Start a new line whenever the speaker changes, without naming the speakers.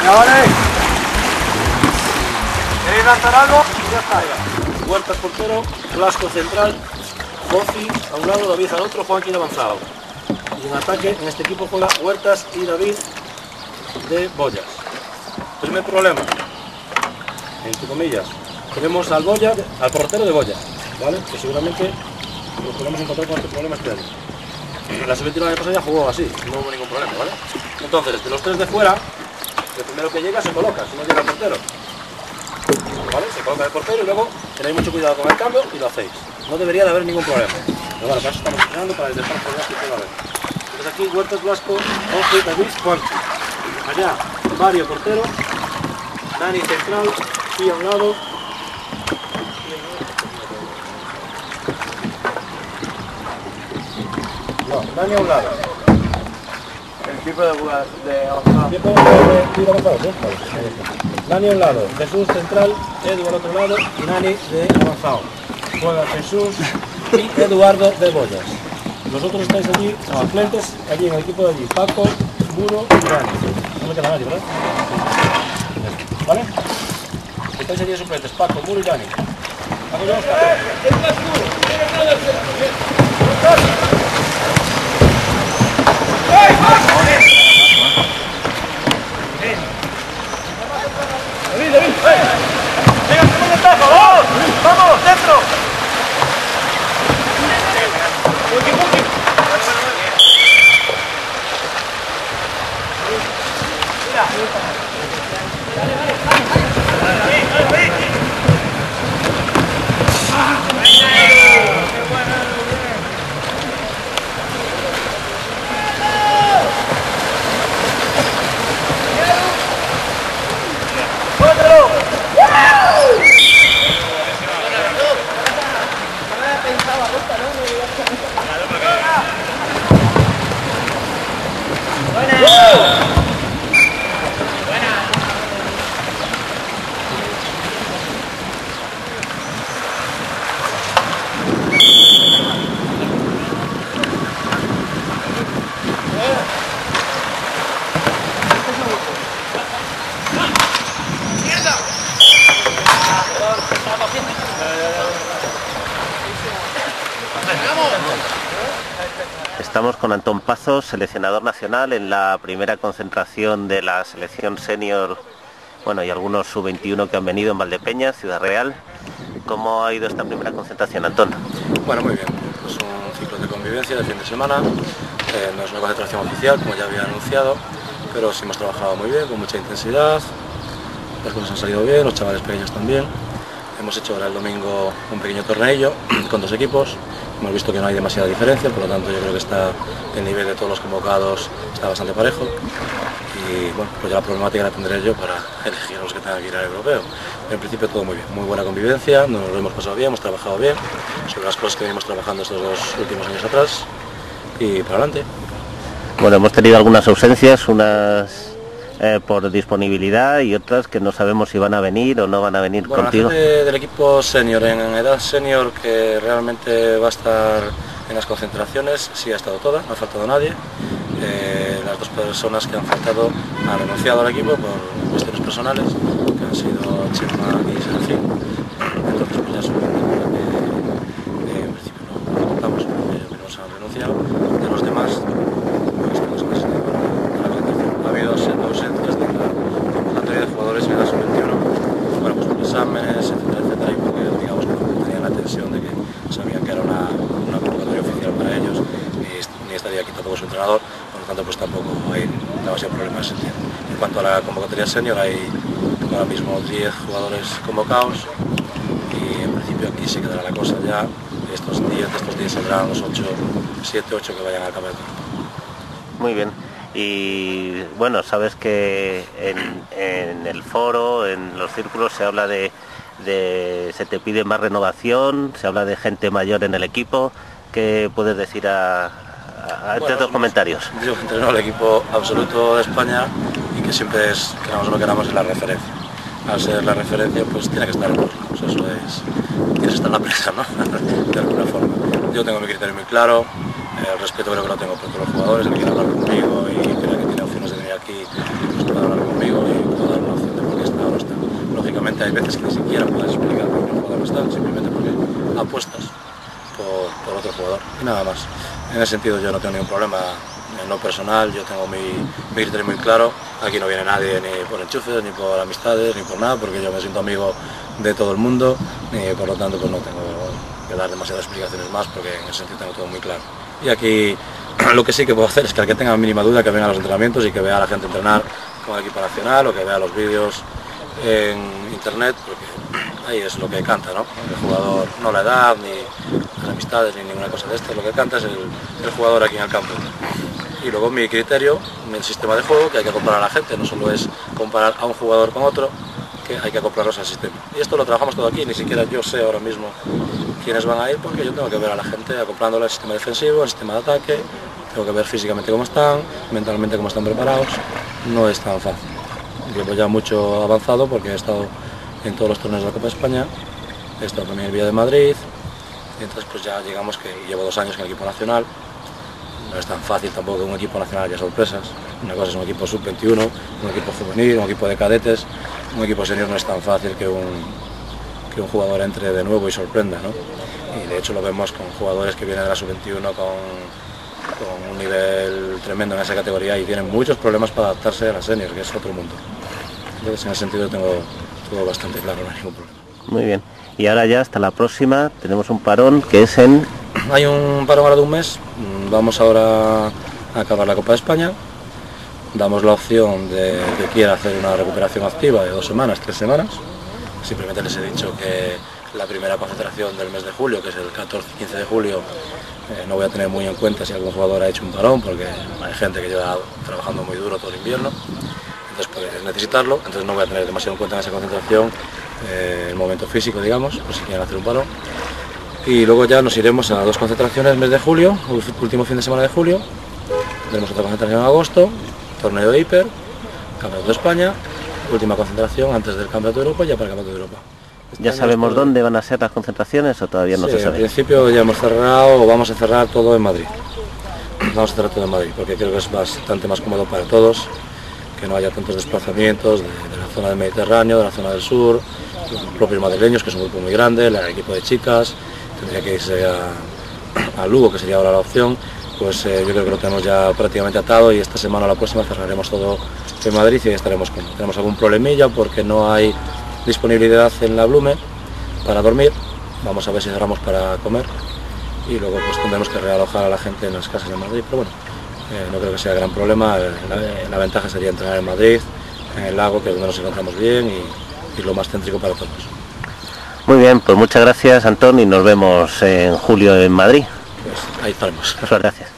Ya vale. ¿Queréis lanzar algo? Ya está, ya. Huertas portero, Blasco central, Boci a un lado, David al otro, Juanqui de avanzado. Y en ataque, en este equipo juega Huertas y David de Boyas. Primer problema, entre comillas, tenemos al portero de Boyas, ¿vale? Que seguramente nos podemos encontrar con este problema este año. La sub-21 pasada ya jugó así, no hubo ningún problema, ¿vale? Entonces, de los tres de fuera, el primero que llega se coloca, si no llega el portero. ¿Vale? Se coloca el portero y luego tenéis mucho cuidado con el cambio y lo hacéis. No debería de haber ningún problema. Pero bueno, para eso estamos entrenando, para el descanso que pueda haber. Entonces aquí Huertas, Blasco, Ojo, David, Juanqui. Allá, Mario portero, Dani central, y a un lado. No, Dani a un lado.
El tipo de jugar de avanzado.
Tipo de avanzado, ¿sí? Dani a un lado, Jesús central, Edu al otro lado y Nani de avanzado. Juega Jesús y Eduardo de Boyas. Vosotros estáis allí, suplentes, allí en el equipo de allí, Paco, Muro y Dani. No me queda nadie, ¿verdad? ¿Vale? Estáis allí suplentes, Paco, Muro y Dani. ¡Vamos, dentro!
Estamos con Antón Pazos, seleccionador nacional en la primera concentración de la selección senior, bueno, y algunos sub-21 que han venido en Valdepeñas, Ciudad Real. ¿Cómo ha ido esta primera concentración, Antón?
Bueno, muy bien. Es un ciclo de convivencia de fin de semana. No es una concentración oficial, como ya había anunciado, pero sí hemos trabajado muy bien, con mucha intensidad. Las cosas han salido bien, los chavales pequeños también. Hemos hecho ahora el domingo un pequeño torneillo con dos equipos. Hemos visto que no hay demasiada diferencia, por lo tanto yo creo que el nivel de todos los convocados está bastante parejo. Y bueno, pues ya la problemática la tendré yo para elegir a los que tengan que ir al europeo. En principio todo muy bien, muy buena convivencia, nos lo hemos pasado bien, hemos trabajado bien sobre las cosas que venimos trabajando estos dos últimos años atrás y para adelante.
Bueno, hemos tenido algunas ausencias, unas por disponibilidad y otras que no sabemos si van a venir o no van a venir contigo.
La gente del equipo senior, en edad senior, que realmente va a estar en las concentraciones, sí ha estado toda, no ha faltado nadie. Las dos personas que han faltado han renunciado al equipo por cuestiones personales, que han sido Chema y Serafín. Entonces pues ya es un problema que en principio no contamos, porque nos han renunciado. De los demás, pues estamos más en la concentración. Ha habido ausencias de la convocatoria de jugadores en la sub-21, bueno, pues por exámenes, etcétera, y porque digamos que tenían la tensión de que sabían que era una convocatoria oficial para ellos y ni estaría aquí tampoco su entrenador. Por lo tanto, pues tampoco hay demasiado problema en ese sentido. En cuanto a la convocatoria senior, hay ahora mismo 10 jugadores convocados y en principio aquí se quedará la cosa ya. De estos 10 saldrán los 7, 8 que vayan al campeonato.
Muy bien. Y bueno, sabes que en el foro, en los círculos se habla se te pide más renovación, se habla de gente mayor en el equipo. ¿Qué puedes decir a estos dos comentarios?
Yo entreno al equipo absoluto de España y que siempre es, queramos o no queramos, es la referencia. Al ser la referencia, pues tiene que estar en todos lados. Eso es, tienes que estar en la presa, ¿no? De alguna forma. Yo tengo mi criterio muy claro, el respeto creo que lo tengo por todos los jugadores, el que quiera hablar conmigo y creo que tiene opciones de venir aquí, pues puede hablar conmigo y veces que ni siquiera puedes explicar por qué un jugador no está, simplemente porque apuestas por otro jugador y nada más. En ese sentido yo no tengo ningún problema en lo personal, yo tengo mi criterio muy claro. Aquí no viene nadie ni por enchufes, ni por amistades, ni por nada, porque yo me siento amigo de todo el mundo y por lo tanto pues no tengo que dar demasiadas explicaciones más, porque en ese sentido tengo todo muy claro. Y aquí lo que sí que puedo hacer es que al que tenga mínima duda que venga a los entrenamientos y que vea a la gente entrenar con el equipo nacional o que vea los vídeos en internet, porque ahí es lo que canta, ¿no? El jugador, no la edad, ni las amistades, ni ninguna cosa de esto, lo que canta es el jugador aquí en el campo. Y luego mi criterio, el sistema de juego, que hay que comparar a la gente, no solo es comparar a un jugador con otro, que hay que acoplarlos al sistema. Y esto lo trabajamos todo aquí, ni siquiera yo sé ahora mismo quiénes van a ir, porque yo tengo que ver a la gente acoplándole al sistema defensivo, al sistema de ataque, tengo que ver físicamente cómo están, mentalmente cómo están preparados, no es tan fácil. Llevo ya mucho avanzado porque he estado en todos los torneos de la Copa de España, he estado también en el Villa de Madrid, y entonces pues ya llegamos que llevo 2 años en el equipo nacional. No es tan fácil tampoco que un equipo nacional haya sorpresas. Una cosa es un equipo sub-21, un equipo juvenil, un equipo de cadetes, un equipo senior no es tan fácil que un jugador entre de nuevo y sorprenda, ¿no? Y de hecho lo vemos con jugadores que vienen de la sub-21 con un nivel tremendo en esa categoría y tienen muchos problemas para adaptarse a la senior, que es otro mundo. Entonces en ese sentido tengo todo bastante claro, no hay ningún problema.
Muy bien. Y ahora ya hasta la próxima tenemos un parón que es en...
Hay un parón ahora de un mes, vamos ahora a acabar la Copa de España, damos la opción de que quiera hacer una recuperación activa de 2 semanas, 3 semanas, simplemente les he dicho que la primera concentración del mes de julio, que es el 14-15 de julio, no voy a tener muy en cuenta si algún jugador ha hecho un parón, porque hay gente que lleva trabajando muy duro todo el invierno, entonces puede necesitarlo, entonces no voy a tener demasiado en cuenta en esa concentración el momento físico, digamos, por si quieren hacer un parón. Y luego ya nos iremos a 2 concentraciones el mes de julio, último fin de semana de julio, tenemos otra concentración en agosto, torneo de hiper, Campeonato de España, última concentración antes del Campeonato de Europa y ya para el Campeonato de Europa.
¿Ya sabemos dónde van a ser las concentraciones o todavía no se sabe?
En principio ya hemos cerrado, o vamos a cerrar todo en Madrid. Vamos a cerrar todo en Madrid porque creo que es bastante más cómodo para todos, que no haya tantos desplazamientos de la zona del Mediterráneo, de la zona del sur, los propios madrileños, que es un grupo muy grande, el equipo de chicas, tendría que irse a Lugo, que sería ahora la opción, pues yo creo que lo tenemos ya prácticamente atado y esta semana o la próxima cerraremos todo en Madrid y estaremos con. Tenemos algún problemilla porque no hay disponibilidad en la Blume para dormir, vamos a ver si cerramos para comer y luego pues tendremos que realojar a la gente en las casas de Madrid, pero bueno, no creo que sea gran problema, la ventaja sería entrenar en Madrid, en el lago, que es donde nos encontramos bien y lo más céntrico para todos.
Muy bien, pues muchas gracias, Antón, y nos vemos en julio en Madrid.
Pues ahí estaremos.
Muchas gracias.